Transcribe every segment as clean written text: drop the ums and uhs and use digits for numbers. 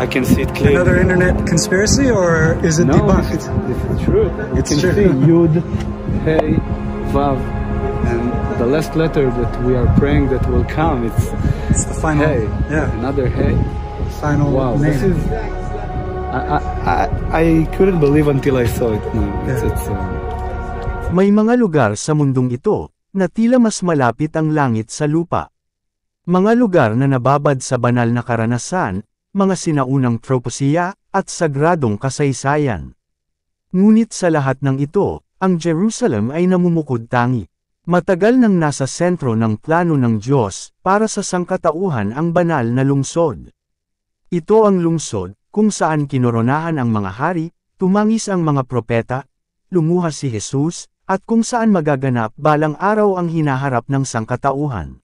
I can see it clearly. Another internet conspiracy, or is it No, debunked? this is true. It's You can true. see Yud, Hey, Vav, and the last letter that we are praying that will come, It's the final. Hey. Yeah, Another Hey. final Wow, name. this is... I couldn't believe until I saw it. No, it's May mga lugar sa mundong ito, na tila mas malapit ang langit sa lupa. Mga lugar na nababad sa banal na karanasan, mga sinaunang propesiya, at sagradong kasaysayan. Ngunit sa lahat ng ito, ang Jerusalem ay namumukod tangi. Matagal nang nasa sentro ng plano ng Diyos, para sa sangkatauhan ang banal na lungsod. Ito ang lungsod, kung saan kinoronahan ang mga hari, tumangis ang mga propeta, lumuhas si Jesus, at kung saan magaganap balang araw ang hinaharap ng sangkatauhan.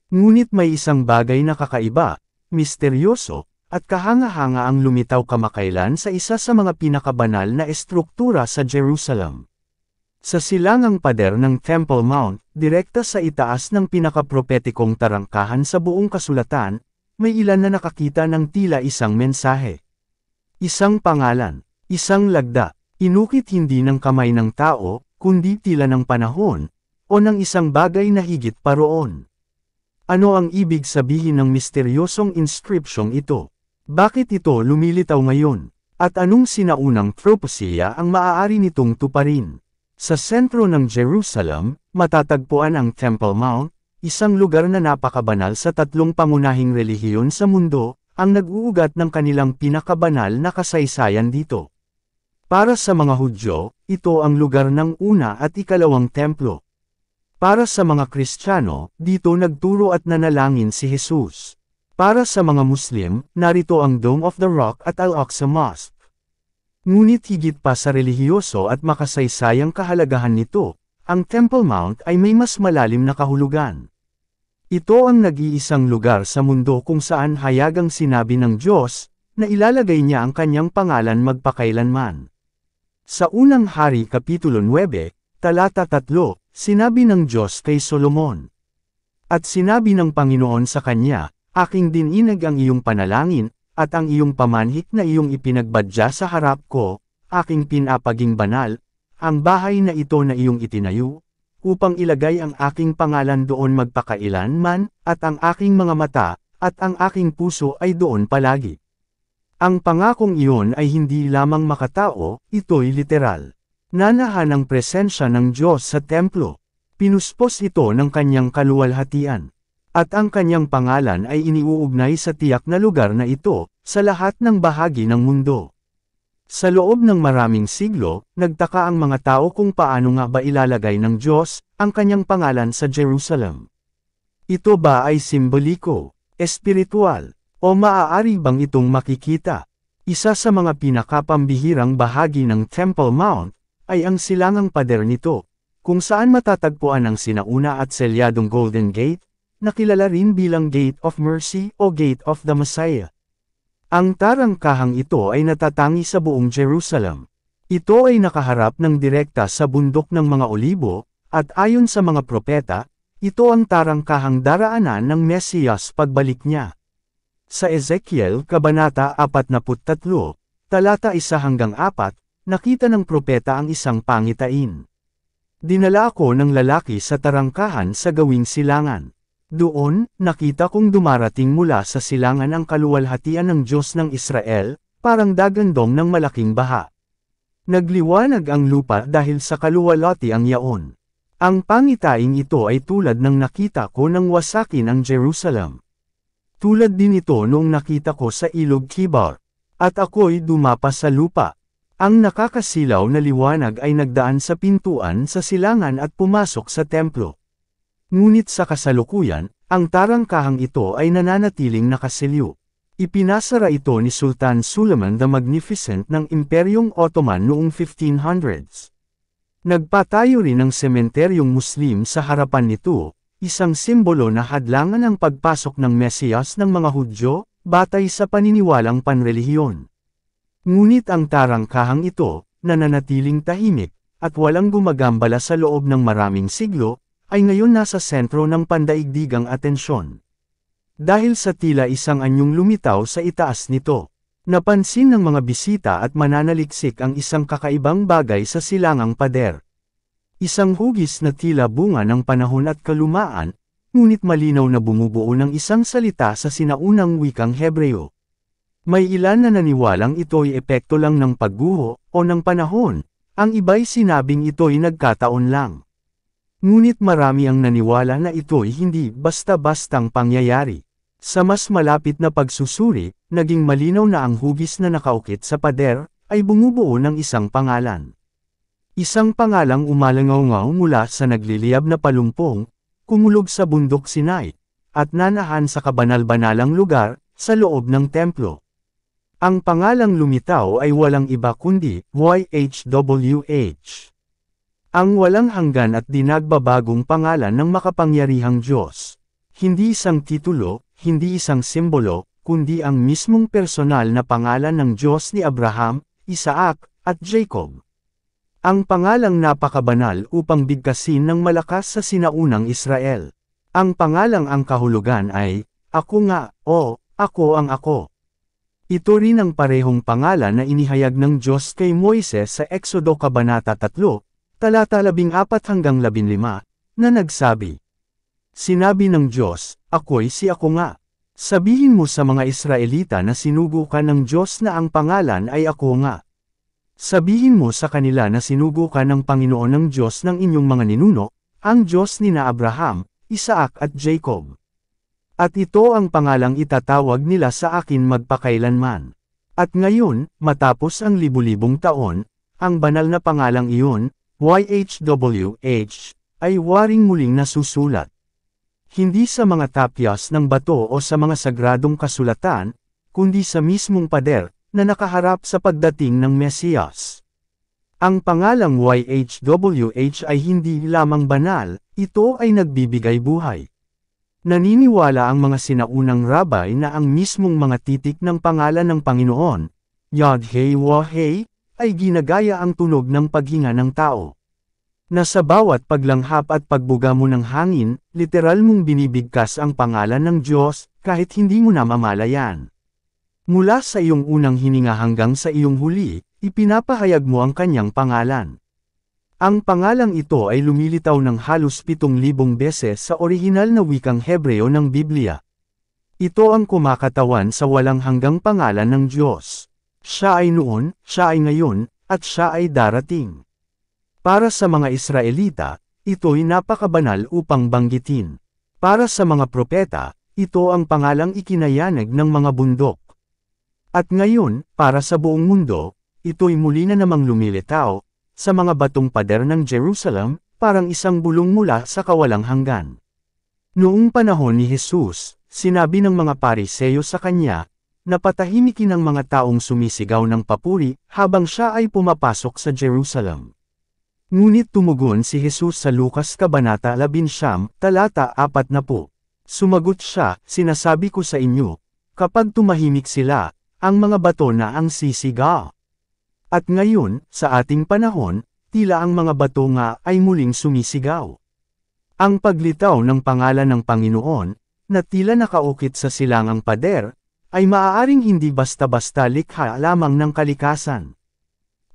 Ngunit may isang bagay na kakaiba, misteryoso, at kahanga-hanga ang lumitaw kamakailan sa isa sa mga pinakabanal na estruktura sa Jerusalem. Sa silangang pader ng Temple Mount, direkta sa itaas ng pinakapropetikong tarangkahan sa buong kasulatan, may ilan na nakakita ng tila isang mensahe. Isang pangalan, isang lagda, inukit hindi ng kamay ng tao, kundi tila ng panahon, o ng isang bagay na higit pa roon. Ano ang ibig sabihin ng misteryosong inscription ito? Bakit ito lumilitaw ngayon? At anong sinaunang propesiya ang maaari nitong tuparin? Sa sentro ng Jerusalem, matatagpuan ang Temple Mount, isang lugar na napakabanal sa tatlong pangunahing relihiyon sa mundo, ang nag-uugat ng kanilang pinakabanal na kasaysayan dito. Para sa mga Hudyo, ito ang lugar ng una at ikalawang templo. Para sa mga Kristiyano, dito nagturo at nanalangin si Jesus. Para sa mga Muslim, narito ang Dome of the Rock at Al-Aqsa Mosque. Ngunit higit pa sa relihiyoso at makasaysayang kahalagahan nito, ang Temple Mount ay may mas malalim na kahulugan. Ito ang nag-iisang lugar sa mundo kung saan hayagang sinabi ng Diyos, na ilalagay niya ang kanyang pangalan magpakailanman. Sa unang hari Kapitulo 9, talata 3, sinabi ng Diyos kay Solomon. At sinabi ng Panginoon sa kanya, aking dininag ang iyong panalangin, at ang iyong pamanhik na iyong ipinagbadya sa harap ko, aking pinapaging banal, ang bahay na ito na iyong itinayo, upang ilagay ang aking pangalan doon magpakailanman, at ang aking mga mata, at ang aking puso ay doon palagi. Ang pangakong iyon ay hindi lamang makatao, ito'y literal. Nanahan ang presensya ng Diyos sa templo. Pinuspos ito ng kanyang kaluwalhatian. At ang kanyang pangalan ay iniuugnay sa tiyak na lugar na ito, sa lahat ng bahagi ng mundo. Sa loob ng maraming siglo, nagtaka ang mga tao kung paano nga ba ilalagay ng Diyos, ang kanyang pangalan sa Jerusalem. Ito ba ay simboliko, espiritual, o maaari bang itong makikita? Isa sa mga pinakapambihirang bahagi ng Temple Mount, ay ang silangang pader nito, kung saan matatagpuan ang sinauna at selyadong Golden Gate, na kilala rin bilang Gate of Mercy o Gate of the Messiah. Ang tarangkahang ito ay natatangi sa buong Jerusalem. Ito ay nakaharap ng direkta sa bundok ng mga olibo, at ayon sa mga propeta, ito ang tarangkahang daraanan ng Mesiyas pagbalik niya. Sa Ezekiel Kabanata 43, talata 1-4, nakita ng propeta ang isang pangitain. Dinala ako ng lalaki sa tarangkahan sa gawing silangan. Doon, nakita kong dumarating mula sa silangan ang kaluwalhatian ng Diyos ng Israel, parang dagandong ng malaking baha. Nagliwanag ang lupa dahil sa kaluwalhati ang yaon. Ang pangitaing ito ay tulad ng nakita ko nang wasakin ang Jerusalem. Tulad din ito noong nakita ko sa ilog Kibar. At ako'y dumapa sa lupa. Ang nakakasilaw na liwanag ay nagdaan sa pintuan sa silangan at pumasok sa templo. Ngunit sa kasalukuyan, ang tarangkahang ito ay nananatiling nakasilyo. Ipinasara ito ni Sultan Suleiman the Magnificent ng Imperyong Ottoman noong 1500s. Nagpatayo rin ng sementeryong Muslim sa harapan nito, isang simbolo na hadlangan ang pagpasok ng Mesiyas ng mga Hudyo, batay sa paniniwalang panrelihiyon. Ngunit ang tarangkahang ito, nananatiling tahimik, at walang gumagambala sa loob ng maraming siglo, ay ngayon nasa sentro ng pandaigdigang atensyon. Dahil sa tila isang anyong lumitaw sa itaas nito. Napansin ng mga bisita at mananaliksik ang isang kakaibang bagay sa silangang pader. Isang hugis na tila bunga ng panahon at kalumaan, ngunit malinaw na bumubuo ng isang salita sa sinaunang wikang Hebreo. May ilan na naniwalang ito'y epekto lang ng pagguho o ng panahon, ang iba'y sinabing ito'y nagkataon lang. Ngunit marami ang naniwala na ito'y hindi basta-bastang pangyayari. Sa mas malapit na pagsusuri, naging malinaw na ang hugis na nakaukit sa pader ay bumubuo ng isang pangalan. Isang pangalang umalangaw-ngaw mula sa nagliliyab na palumpong, kumulog sa bundok Sinai, at nanahan sa kabanal-banalang lugar, sa loob ng templo. Ang pangalang lumitaw ay walang iba kundi YHWH. Ang walang hanggan at di nagbabagong pangalan ng makapangyarihang Diyos. Hindi isang titulo, hindi isang simbolo, kundi ang mismong personal na pangalan ng Diyos ni Abraham, Isaac, at Jacob. Ang pangalang napakabanal upang bigkasin ng malakas sa sinaunang Israel. Ang pangalang ang kahulugan ay, Ako nga, o, Ako ang Ako. Ito rin ang parehong pangalan na inihayag ng Diyos kay Moises sa Exodo Kabanata 3, talata 14-15, na nagsabi, Sinabi ng Diyos, Ako'y si Ako nga. Sabihin mo sa mga Israelita na sinugo ka ng Diyos na ang pangalan ay Ako nga. Sabihin mo sa kanila na sinugo ka ng Panginoon ng Diyos ng inyong mga ninuno, ang Diyos ni na Abraham, Isaac at Jacob. At ito ang pangalang itatawag nila sa akin magpakailanman. At ngayon, matapos ang libu-libong taon, ang banal na pangalang iyon, YHWH, ay waring muling nasusulat. Hindi sa mga tapyas ng bato o sa mga sagradong kasulatan, kundi sa mismong pader, na nakaharap sa pagdating ng Mesiyas. Ang pangalang YHWH ay hindi lamang banal, ito ay nagbibigay buhay. Naniniwala ang mga sinaunang rabay na ang mismong mga titik ng pangalan ng Panginoon, Yod-Heh-Wah-Heh, ay ginagaya ang tunog ng paghinga ng tao. Na sa bawat paglanghap at pagbuga mo ng hangin, literal mong binibigkas ang pangalan ng Diyos, kahit hindi mo na mamalayan. Mula sa iyong unang hininga hanggang sa iyong huli, ipinapahayag mo ang kanyang pangalan. Ang pangalang ito ay lumilitaw ng halos 7,000 beses sa orihinal na wikang Hebreo ng Biblia. Ito ang kumakatawan sa walang hanggang pangalan ng Diyos. Siya ay noon, siya ay ngayon, at siya ay darating. Para sa mga Israelita, ito'y napakabanal upang banggitin. Para sa mga propeta, ito ang pangalang ikinayanag ng mga bundok. At ngayon, para sa buong mundo, ito'y muli na namang lumilitaw, sa mga batong pader ng Jerusalem, parang isang bulong mula sa kawalang hanggan. Noong panahon ni Jesus, sinabi ng mga Pariseyo sa kanya, na patahimikin ang mga taong sumisigaw ng papuri, habang siya ay pumapasok sa Jerusalem. Ngunit tumugon si Jesus sa Lucas Kabanata 11, talata 40. Sumagot siya, sinasabi ko sa inyo, kapag tumahimik sila, ang mga bato na ang sisiga. At ngayon, sa ating panahon, tila ang mga bato nga ay muling sumisigaw. Ang paglitaw ng pangalan ng Panginoon, na tila nakaukit sa silangang pader, ay maaaring hindi basta-basta likha lamang ng kalikasan.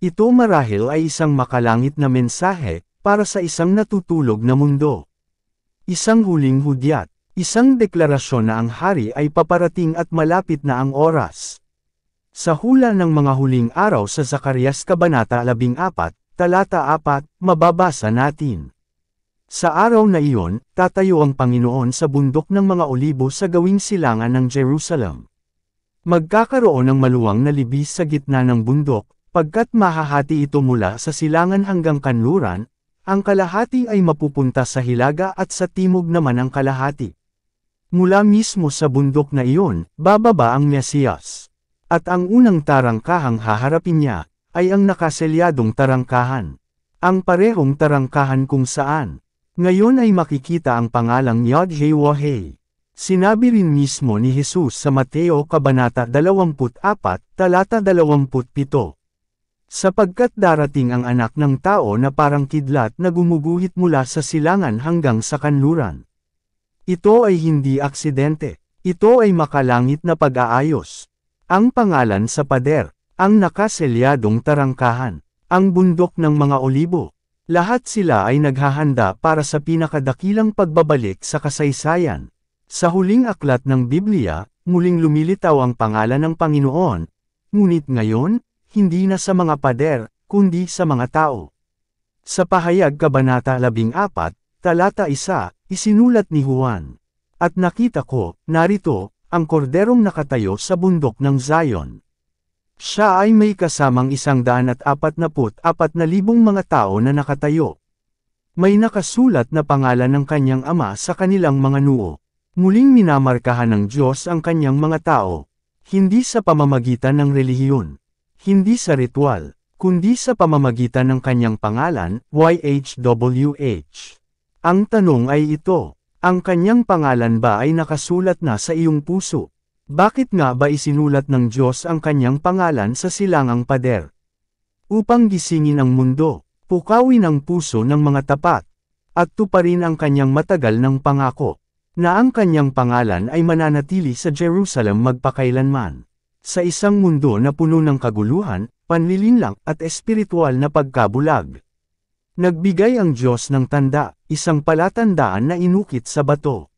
Ito marahil ay isang makalangit na mensahe, para sa isang natutulog na mundo. Isang huling hudyat, isang deklarasyon na ang hari ay paparating at malapit na ang oras. Sa hula ng mga huling araw sa Zacarias Kabanata 14, talata 4, mababasa natin. Sa araw na iyon, tatayo ang Panginoon sa bundok ng mga olibo sa gawing silangan ng Jerusalem. Magkakaroon ng maluwang na libis sa gitna ng bundok, pagkat mahahati ito mula sa silangan hanggang kanluran, ang kalahati ay mapupunta sa hilaga at sa timog naman ang kalahati. Mula mismo sa bundok na iyon, bababa ang Mesiyas. At ang unang tarangkahang haharapin niya, ay ang nakaselyadong tarangkahan. Ang parehong tarangkahan kung saan, ngayon ay makikita ang pangalang Yod-Heh-Wah-Heh. Sinabi rin mismo ni Jesus sa Mateo Kabanata 24, talata 27. Sapagkat darating ang anak ng tao na parang kidlat na gumuguhit mula sa silangan hanggang sa kanluran. Ito ay hindi aksidente. Ito ay makalangit na pag-aayos. Ang pangalan sa pader, ang nakaselyadong tarangkahan, ang bundok ng mga olibo. Lahat sila ay naghahanda para sa pinakadakilang pagbabalik sa kasaysayan. Sa huling aklat ng Biblia, muling lumilitaw ang pangalan ng Panginoon, ngunit ngayon, hindi na sa mga pader, kundi sa mga tao. Sa Pahayag Kabanata 14, Talata 1, isinulat ni Juan. At nakita ko, narito, ang korderong nakatayo sa bundok ng Zion. Siya ay may kasamang 144,000 mga tao na nakatayo. May nakasulat na pangalan ng kanyang ama sa kanilang mga noo. Muling minamarkahan ng Diyos ang kanyang mga tao. Hindi sa pamamagitan ng relihiyon. Hindi sa ritual, kundi sa pamamagitan ng kanyang pangalan, YHWH. Ang tanong ay ito, ang kanyang pangalan ba ay nakasulat na sa iyong puso? Bakit nga ba isinulat ng Diyos ang kanyang pangalan sa silangang pader? Upang gisingin ang mundo, pukawin ang puso ng mga tapat, at tuparin ang kanyang matagal ng pangako, na ang kanyang pangalan ay mananatili sa Jerusalem magpakailanman. Sa isang mundo na puno ng kaguluhan, panlilinlang, at espiritual na pagkabulag. Nagbigay ang Diyos ng tanda, isang palatandaan na inukit sa bato.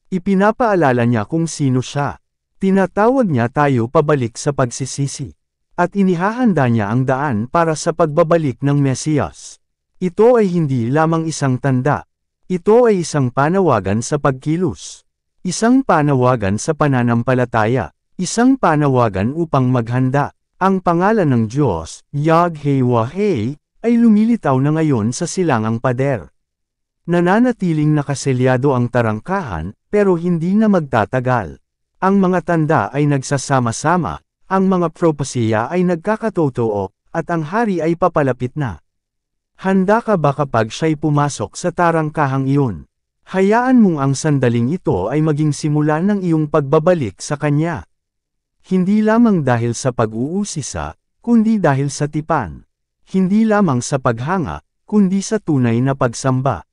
Ipinapaalala niya kung sino siya. Tinatawag niya tayo pabalik sa pagsisisi. At inihahanda niya ang daan para sa pagbabalik ng Mesiyas. Ito ay hindi lamang isang tanda. Ito ay isang panawagan sa pagkilos. Isang panawagan sa pananampalataya. Isang panawagan upang maghanda. Ang pangalan ng Diyos, Yahweh, ay lumilitaw na ngayon sa silangang pader. Nananatiling nakaselyado ang tarangkahan, pero hindi na magtatagal. Ang mga tanda ay nagsasama-sama, ang mga propesiya ay nagkakatotoo, at ang hari ay papalapit na. Handa ka ba kapag siya'y pumasok sa tarangkahang iyon? Hayaan mong ang sandaling ito ay maging simula ng iyong pagbabalik sa Kanya. Hindi lamang dahil sa pag-uusisa, kundi dahil sa tipan. Hindi lamang sa paghanga, kundi sa tunay na pagsamba.